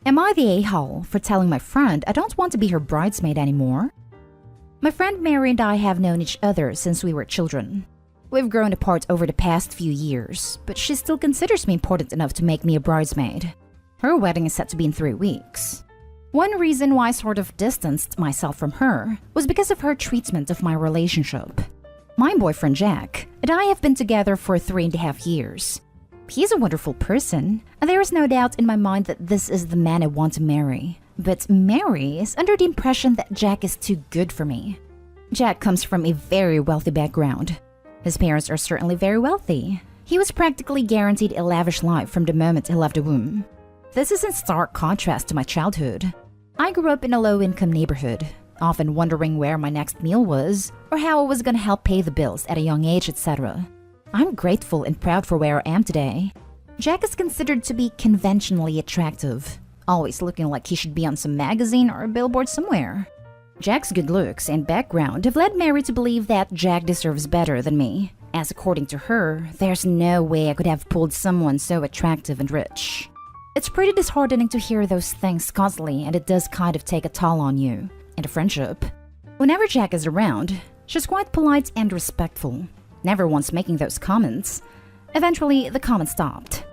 Am I the a-hole for telling my friend I don't want to be her bridesmaid anymore? My friend Mary and I have known each other since we were children. We've grown apart over the past few years, but she still considers me important enough to make me a bridesmaid. Her wedding is set to be in 3 weeks. One reason why I sort of distanced myself from her was because of her treatment of my relationship. My boyfriend Jack and I have been together for 3.5 years. He's a wonderful person, and there is no doubt in my mind that this is the man I want to marry. But Mary is under the impression that Jack is too good for me. Jack comes from a very wealthy background. His parents are certainly very wealthy. He was practically guaranteed a lavish life from the moment he left the womb. This is in stark contrast to my childhood. I grew up in a low-income neighborhood, often wondering where my next meal was or how I was gonna help pay the bills at a young age, etc. I'm grateful and proud for where I am today. Jack is considered to be conventionally attractive, always looking like he should be on some magazine or a billboard somewhere. Jack's good looks and background have led Mary to believe that Jack deserves better than me, as according to her, there's no way I could have pulled someone so attractive and rich. It's pretty disheartening to hear those things constantly, and it does kind of take a toll on you and a friendship. Whenever Jack is around, she's quite polite and respectful, never once making those comments. Eventually, the comments stopped.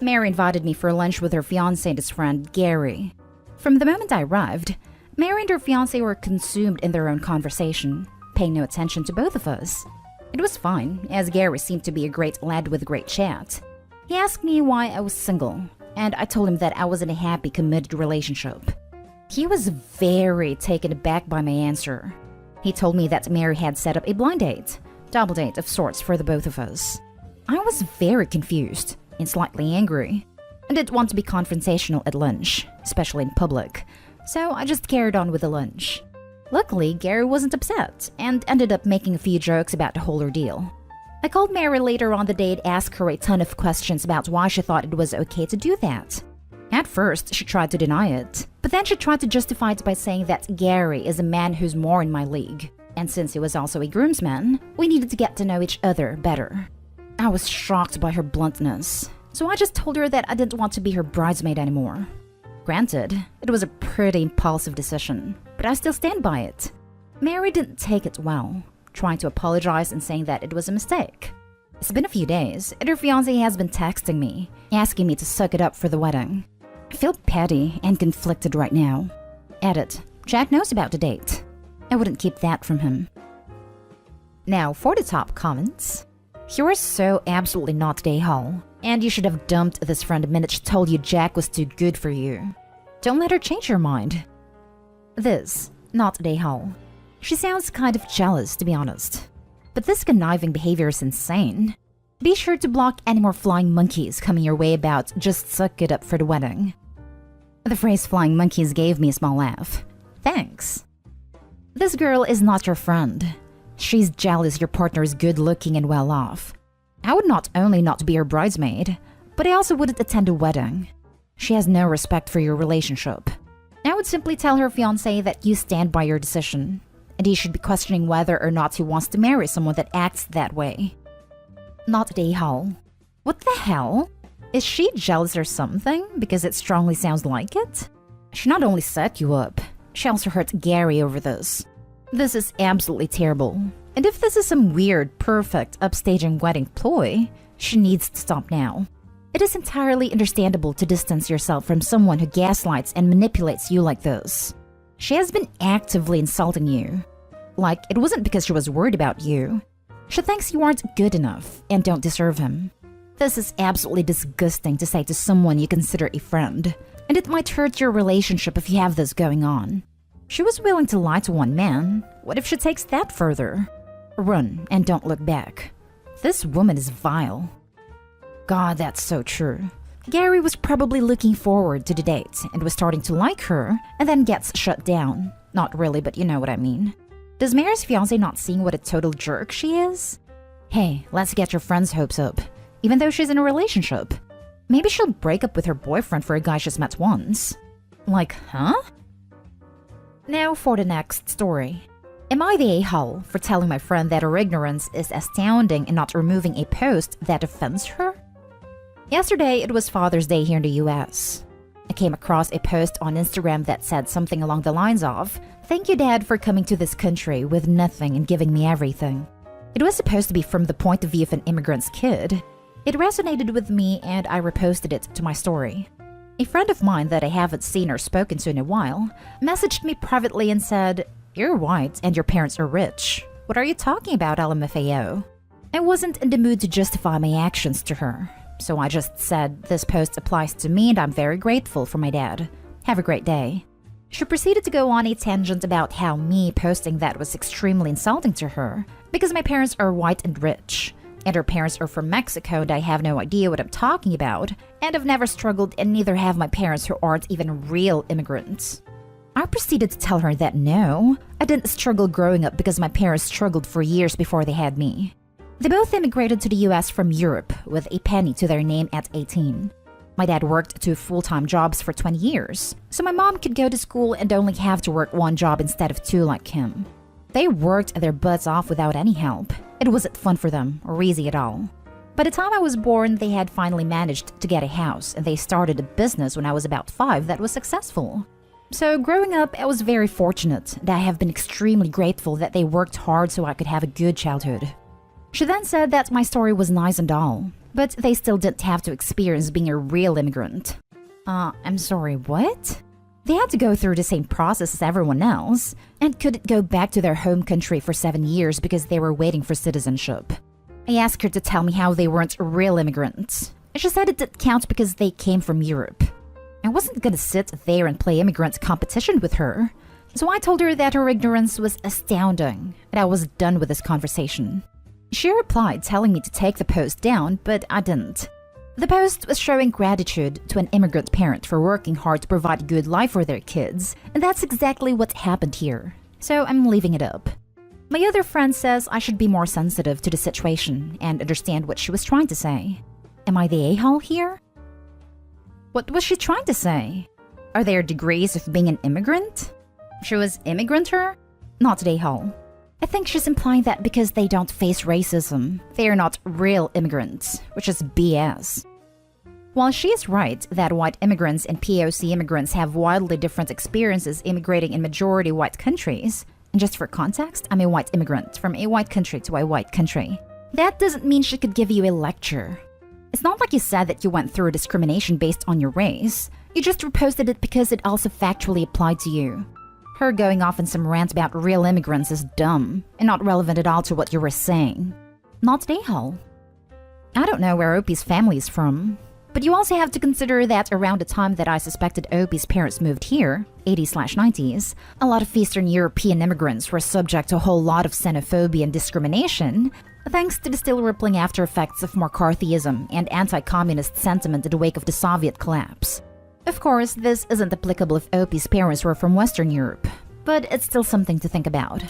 Mary invited me for lunch with her fiancé and his friend, Gary. From the moment I arrived, Mary and her fiancé were consumed in their own conversation, paying no attention to both of us. It was fine, as Gary seemed to be a great lad with great chat. He asked me why I was single, and I told him that I was in a happy, committed relationship. He was very taken aback by my answer. He told me that Mary had set up a blind date, double date of sorts for the both of us. I was very confused and slightly angry. I didn't want to be confrontational at lunch, especially in public, so I just carried on with the lunch. Luckily, Gary wasn't upset and ended up making a few jokes about the whole ordeal. I called Mary later on the day to ask her a ton of questions about why she thought it was okay to do that. At first, she tried to deny it, but then she tried to justify it by saying that Gary is a man who's more in my league, and since he was also a groomsman, we needed to get to know each other better. I was shocked by her bluntness, so I just told her that I didn't want to be her bridesmaid anymore. Granted, it was a pretty impulsive decision, but I still stand by it. Mary didn't take it well, trying to apologize and saying that it was a mistake. It's been a few days, and her fiancé has been texting me, asking me to suck it up for the wedding. I feel petty and conflicted right now. Edit. Jack knows about the date. I wouldn't keep that from him. Now for the top comments. You are so absolutely not the a-hole, and you should have dumped this friend the minute she told you Jack was too good for you. Don't let her change your mind. This, not the a-hole. She sounds kind of jealous, to be honest. But this conniving behavior is insane. Be sure to block any more flying monkeys coming your way about just suck it up for the wedding. The phrase flying monkeys gave me a small laugh. Thanks. This girl is not your friend. She's jealous your partner is good looking and well off. I would not only not be her bridesmaid, but I also wouldn't attend a wedding. She has no respect for your relationship. I would simply tell her fiancé that you stand by your decision, and he should be questioning whether or not he wants to marry someone that acts that way. Not the a-hole. What the hell? Is she jealous or something because it strongly sounds like it? She not only set you up, she also hurt Gary over this. This is absolutely terrible. And if this is some weird, perfect, upstaging wedding ploy, she needs to stop now. It is entirely understandable to distance yourself from someone who gaslights and manipulates you like this. She has been actively insulting you. Like, it wasn't because she was worried about you. She thinks you aren't good enough and don't deserve him. This is absolutely disgusting to say to someone you consider a friend, and it might hurt your relationship if you have this going on. She was willing to lie to one man. What if she takes that further? Run and don't look back. This woman is vile. God, that's so true. Gary was probably looking forward to the date and was starting to like her, and then gets shut down. Not really, but you know what I mean. Does Mary's fiancé not seeing what a total jerk she is? Hey, let's get your friend's hopes up, even though she's in a relationship. Maybe she'll break up with her boyfriend for a guy she's met once. Like, huh? Now for the next story. Am I the a-hole for telling my friend that her ignorance is astounding and not removing a post that offends her? Yesterday, it was Father's Day here in the US. I came across a post on Instagram that said something along the lines of, "Thank you, Dad, for coming to this country with nothing and giving me everything." It was supposed to be from the point of view of an immigrant's kid. It resonated with me and I reposted it to my story. A friend of mine that I haven't seen or spoken to in a while messaged me privately and said, "You're white and your parents are rich. What are you talking about, LMFAO?" I wasn't in the mood to justify my actions to her, so I just said, "This post applies to me and I'm very grateful for my dad. Have a great day." She proceeded to go on a tangent about how me posting that was extremely insulting to her because my parents are white and rich, and her parents are from Mexico and I have no idea what I'm talking about, and I've never struggled and neither have my parents who aren't even real immigrants. I proceeded to tell her that no, I didn't struggle growing up because my parents struggled for years before they had me. They both immigrated to the US from Europe with a penny to their name at 18. My dad worked 2 full-time jobs for 20 years, so my mom could go to school and only have to work 1 job instead of 2 like him. They worked their butts off without any help. It wasn't fun for them, or easy at all. By the time I was born, they had finally managed to get a house, and they started a business when I was about 5 that was successful. So growing up, I was very fortunate, and I have been extremely grateful that they worked hard so I could have a good childhood. She then said that my story was nice and all, but they still didn't have to experience being a real immigrant. I'm sorry, what? They had to go through the same process as everyone else, and couldn't go back to their home country for 7 years because they were waiting for citizenship. I asked her to tell me how they weren't real immigrants. She said it didn't count because they came from Europe. I wasn't gonna sit there and play immigrant competition with her, so I told her that her ignorance was astounding, and I was done with this conversation. She replied telling me to take the post down, but I didn't. The post was showing gratitude to an immigrant parent for working hard to provide a good life for their kids, and that's exactly what happened here. So I'm leaving it up. My other friend says I should be more sensitive to the situation and understand what she was trying to say. Am I the a-hole here? What was she trying to say? Are there degrees of being an immigrant? She was immigrant-er? Not the a-hole. I think she's implying that because they don't face racism, they are not real immigrants, which is BS. While she is right that white immigrants and POC immigrants have wildly different experiences immigrating in majority white countries, and just for context, I'm a white immigrant from a white country to a white country, that doesn't mean she could give you a lecture. It's not like you said that you went through discrimination based on your race, you just reposted it because it also factually applied to you. Her going off in some rant about real immigrants is dumb and not relevant at all to what you were saying. Not the a-hole. I don't know where Opie's family is from, but you also have to consider that around the time that I suspected Opie's parents moved here, 80s/90s, a lot of Eastern European immigrants were subject to a whole lot of xenophobia and discrimination, thanks to the still rippling after effects of McCarthyism and anti-communist sentiment in the wake of the Soviet collapse. Of course, this isn't applicable if Opie's parents were from Western Europe, but it's still something to think about.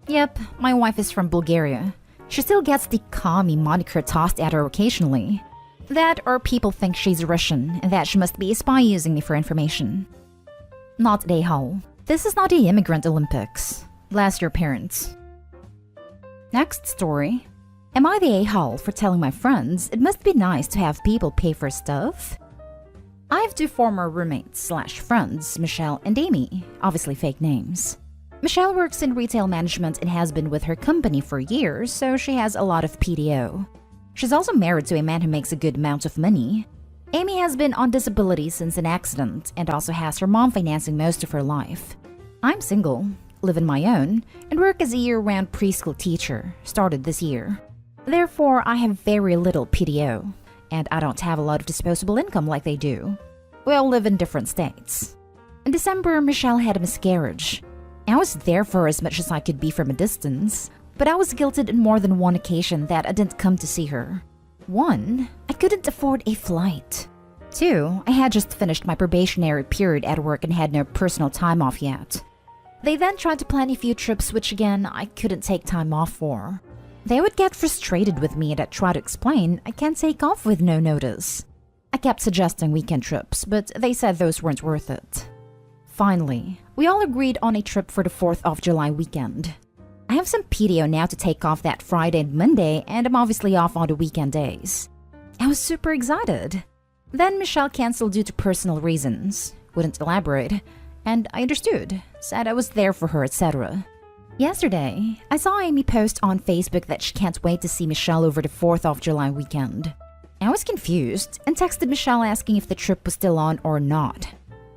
Yep, my wife is from Bulgaria. She still gets the commie moniker tossed at her occasionally. That or people think she's Russian and that she must be a spy using me for information. Not the a-hole. This is not the immigrant Olympics. Bless your parents. Next story. Am I the a-hole for telling my friends it must be nice to have people pay for stuff? I have 2 former roommates/friends, Michelle and Amy, obviously fake names. Michelle works in retail management and has been with her company for years, so she has a lot of PTO. She's also married to a man who makes a good amount of money. Amy has been on disability since an accident and also has her mom financing most of her life. I'm single, live on my own, and work as a year-round preschool teacher, started this year. Therefore, I have very little PTO. And I don't have a lot of disposable income like they do. We all live in different states. In December, Michelle had a miscarriage. I was there for as much as I could be from a distance, but I was guilted on more than one occasion that I didn't come to see her. 1, I couldn't afford a flight. 2, I had just finished my probationary period at work and had no personal time off yet. They then tried to plan a few trips which again, I couldn't take time off for. They would get frustrated with me and I'd try to explain I can't take off with no notice. I kept suggesting weekend trips, but they said those weren't worth it. Finally, we all agreed on a trip for the 4th of July weekend. I have some PTO now to take off that Friday and Monday, and I'm obviously off on the weekend days. I was super excited. Then Michelle canceled due to personal reasons, wouldn't elaborate, and I understood, said I was there for her, etc. Yesterday, I saw Amy post on Facebook that she can't wait to see Michelle over the 4th of July weekend. I was confused and texted Michelle asking if the trip was still on or not.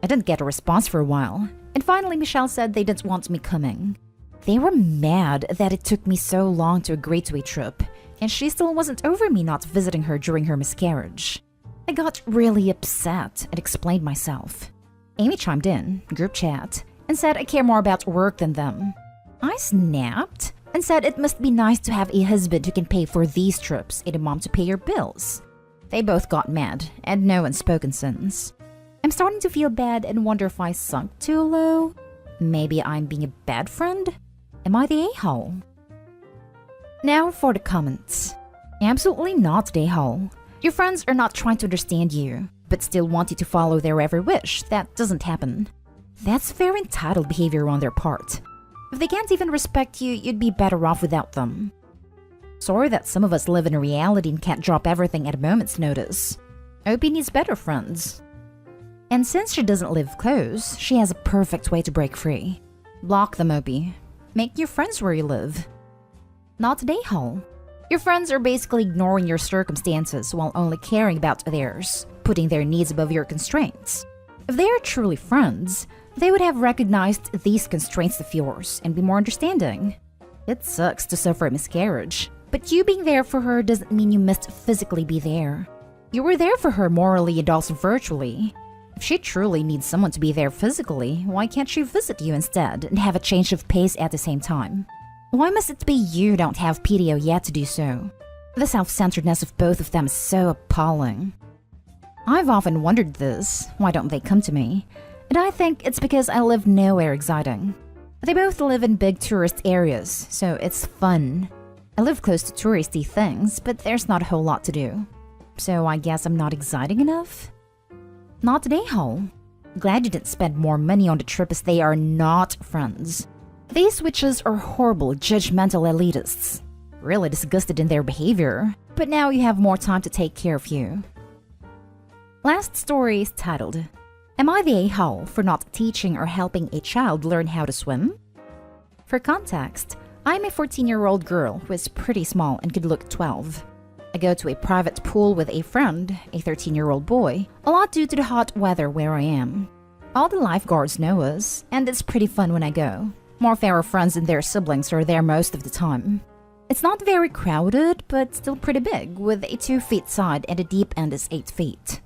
I didn't get a response for a while, and finally Michelle said they didn't want me coming. They were mad that it took me so long to agree to a trip, and she still wasn't over me not visiting her during her miscarriage. I got really upset and explained myself. Amy chimed in, group chat, and said I care more about work than them. I snapped and said it must be nice to have a husband who can pay for these trips and a mom to pay your bills. They both got mad, and no one's spoken since. I'm starting to feel bad and wonder if I sunk too low. Maybe I'm being a bad friend? Am I the a-hole? Now for the comments. Absolutely not the a-hole. Your friends are not trying to understand you, but still want you to follow their every wish. That doesn't happen. That's very entitled behavior on their part. If they can't even respect you, you'd be better off without them. Sorry that some of us live in a reality and can't drop everything at a moment's notice. Opie needs better friends. And since she doesn't live close, she has a perfect way to break free. Block them, Opie. Make new friends where you live. Not today, Hole. Your friends are basically ignoring your circumstances while only caring about theirs, putting their needs above your constraints. If they are truly friends, they would have recognized these constraints of yours and be more understanding. It sucks to suffer a miscarriage, but you being there for her doesn't mean you must physically be there. You were there for her morally and also virtually. If she truly needs someone to be there physically, why can't she visit you instead and have a change of pace at the same time? Why must it be you don't have PTO yet to do so? The self-centeredness of both of them is so appalling. I've often wondered this, why don't they come to me? And I think it's because I live nowhere exciting. They both live in big tourist areas, so it's fun. I live close to touristy things, but there's not a whole lot to do. So I guess I'm not exciting enough? Not today, Hole. Glad you didn't spend more money on the trip as they are not friends. These witches are horrible, judgmental elitists. Really disgusted in their behavior, but now you have more time to take care of you. Last story is titled, Am I the a-hole for not teaching or helping a child learn how to swim? For context, I'm a 14-year-old girl who is pretty small and could look 12. I go to a private pool with a friend, a 13-year-old boy, a lot due to the hot weather where I am. All the lifeguards know us, and it's pretty fun when I go. More of our friends and their siblings are there most of the time. It's not very crowded, but still pretty big, with a 2 feet side and the deep end is 8 feet.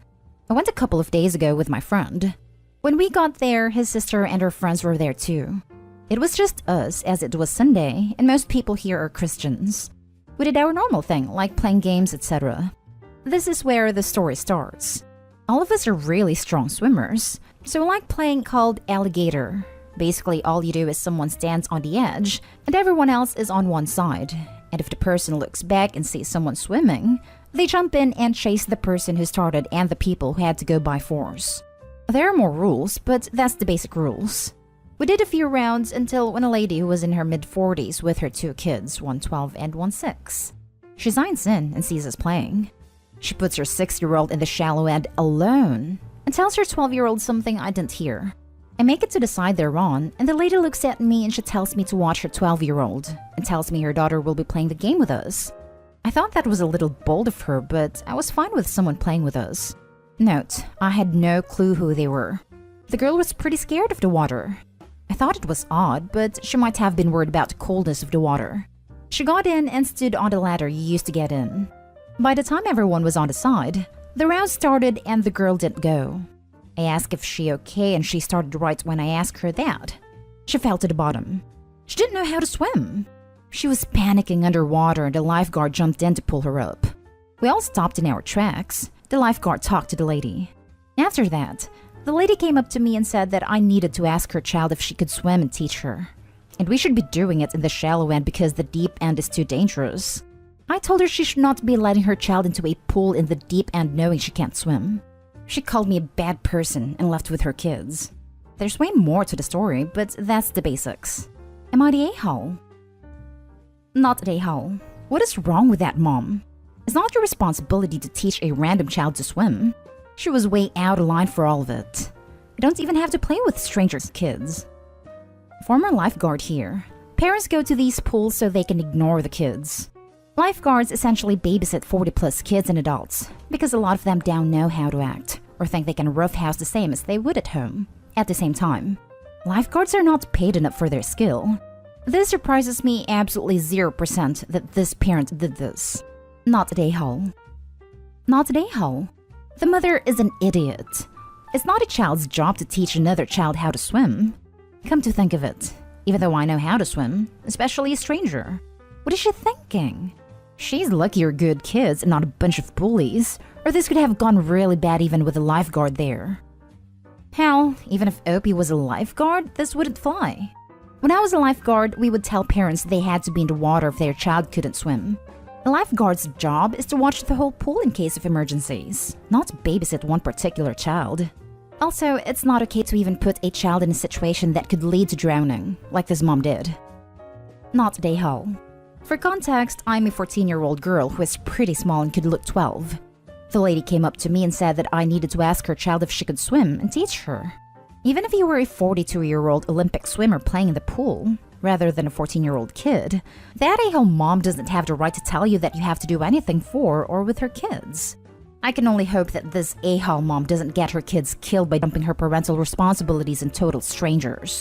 I went a couple of days ago with my friend. When we got there, his sister and her friends were there too. It was just us, as it was Sunday, and most people here are Christians. We did our normal thing, like playing games, etc. This is where the story starts. All of us are really strong swimmers, so we like playing called alligator. Basically, all you do is someone stands on the edge, and everyone else is on one side. And if the person looks back and sees someone swimming, they jump in and chase the person who started and the people who had to go by force. There are more rules, but that's the basic rules. We did a few rounds until when a lady who was in her mid-40s with her 2 kids, one 12 and one 6. She signs in and sees us playing. She puts her 6-year-old in the shallow end alone and tells her 12-year-old something I didn't hear. I make it to the side they're on, and the lady looks at me and she tells me to watch her 12-year-old and tells me her daughter will be playing the game with us. I thought that was a little bold of her, but I was fine with someone playing with us. Note, I had no clue who they were. The girl was pretty scared of the water. I thought it was odd, but she might have been worried about the coldness of the water. She got in and stood on the ladder you used to get in. By the time everyone was on the side, the round started and the girl didn't go. I asked if she okay and she started right when I asked her that. She fell to the bottom. She didn't know how to swim. She was panicking underwater and the lifeguard jumped in to pull her up. We all stopped in our tracks. The lifeguard talked to the lady. After that, the lady came up to me and said that I needed to ask her child if she could swim and teach her. And we should be doing it in the shallow end because the deep end is too dangerous. I told her she should not be letting her child into a pool in the deep end knowing she can't swim. She called me a bad person and left with her kids. There's way more to the story, but that's the basics. Am I the a-hole? Not the a-hole. What is wrong with that, Mom? It's not your responsibility to teach a random child to swim. She was way out of line for all of it. You don't even have to play with strangers' kids. Former lifeguard here. Parents go to these pools so they can ignore the kids. Lifeguards essentially babysit 40-plus kids and adults because a lot of them don't know how to act or think they can roughhouse the same as they would at home. At the same time, lifeguards are not paid enough for their skill. This surprises me absolutely 0% that this parent did this. Not at a-hole. Not at a-hole. The mother is an idiot. It's not a child's job to teach another child how to swim. Come to think of it, even though I know how to swim, especially a stranger. What is she thinking? She's lucky you're good kids and not a bunch of bullies, or this could have gone really bad even with a lifeguard there. Hell, even if Opie was a lifeguard, this wouldn't fly. When I was a lifeguard, we would tell parents they had to be in the water if their child couldn't swim. A lifeguard's job is to watch the whole pool in case of emergencies, not babysit one particular child. Also, it's not okay to even put a child in a situation that could lead to drowning, like this mom did. Not a hole. For context, I'm a 14-year-old girl who is pretty small and could look 12. The lady came up to me and said that I needed to ask her child if she could swim and teach her. Even if you were a 42-year-old Olympic swimmer playing in the pool, rather than a 14-year-old kid, that a-hole mom doesn't have the right to tell you that you have to do anything for or with her kids. I can only hope that this a-hole mom doesn't get her kids killed by dumping her parental responsibilities on total strangers.